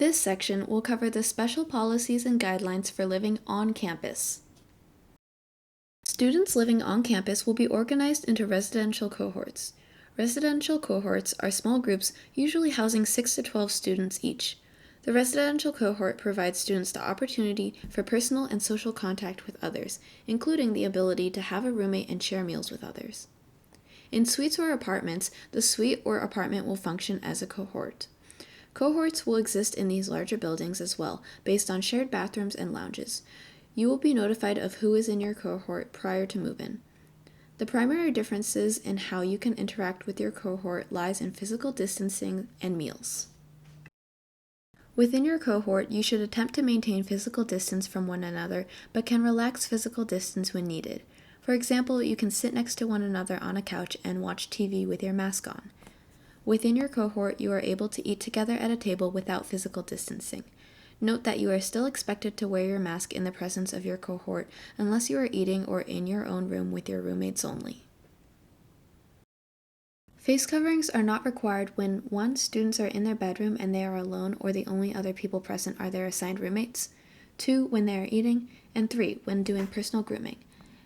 This section will cover the special policies and guidelines for living on campus. Students living on campus will be organized into residential cohorts. Residential cohorts are small groups usually housing 6 to 12 students each. The residential cohort provides students the opportunity for personal and social contact with others, including the ability to have a roommate and share meals with others. In suites or apartments, the suite or apartment will function as a cohort. Cohorts will exist in these larger buildings as well, based on shared bathrooms and lounges. You will be notified of who is in your cohort prior to move-in. The primary differences in how you can interact with your cohort lies in physical distancing and meals. Within your cohort, you should attempt to maintain physical distance from one another, but can relax physical distance when needed. For example, you can sit next to one another on a couch and watch TV with your mask on. Within your cohort, you are able to eat together at a table without physical distancing. Note that you are still expected to wear your mask in the presence of your cohort unless you are eating or in your own room with your roommates only. Face coverings are not required when 1. Students are in their bedroom and they are alone or the only other people present are their assigned roommates, 2. When they are eating, and 3. When doing personal grooming.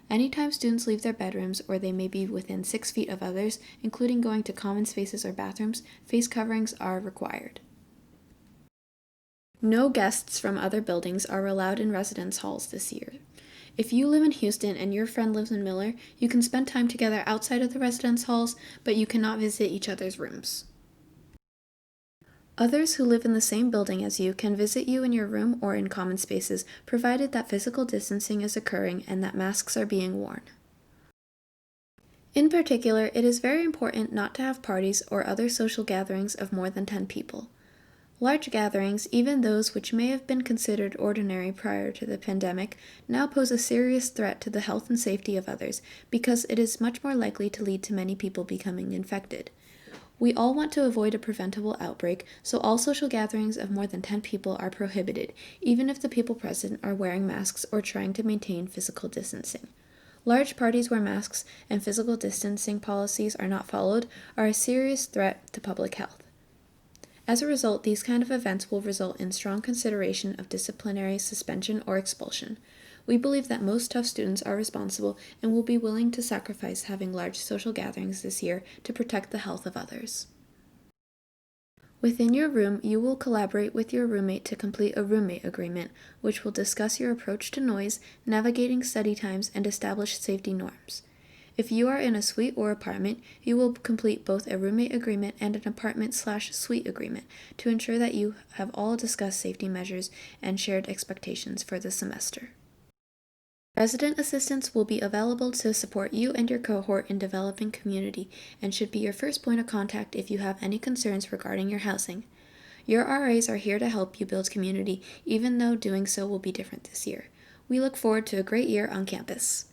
Anytime students leave their bedrooms or they may be within 6 feet of others, including going to common spaces or bathrooms, face coverings are required. No guests from other buildings are allowed in residence halls this year. If you live in Houston and your friend lives in Miller, you can spend time together outside of the residence halls, but you cannot visit each other's rooms. Others who live in the same building as you can visit you in your room or in common spaces, provided that physical distancing is occurring and that masks are being worn. In particular, it is very important not to have parties or other social gatherings of more than 10 people. Large gatherings, even those which may have been considered ordinary prior to the pandemic, now pose a serious threat to the health and safety of others because it is much more likely to lead to many people becoming infected. We all want to avoid a preventable outbreak, so all social gatherings of more than 10 people are prohibited, even if the people present are wearing masks or trying to maintain physical distancing. Large parties where masks and physical distancing policies are not followed are a serious threat to public health. As a result, these kind of events will result in strong consideration of disciplinary suspension or expulsion. We believe that most Tufts students are responsible and will be willing to sacrifice having large social gatherings this year to protect the health of others. Within your room, you will collaborate with your roommate to complete a roommate agreement, which will discuss your approach to noise, navigating study times, and establish safety norms. If you are in a suite or apartment, you will complete both a roommate agreement and an apartment/suite agreement to ensure that you have all discussed safety measures and shared expectations for the semester. Resident assistants will be available to support you and your cohort in developing community and should be your first point of contact if you have any concerns regarding your housing. Your RAs are here to help you build community, even though doing so will be different this year. We look forward to a great year on campus.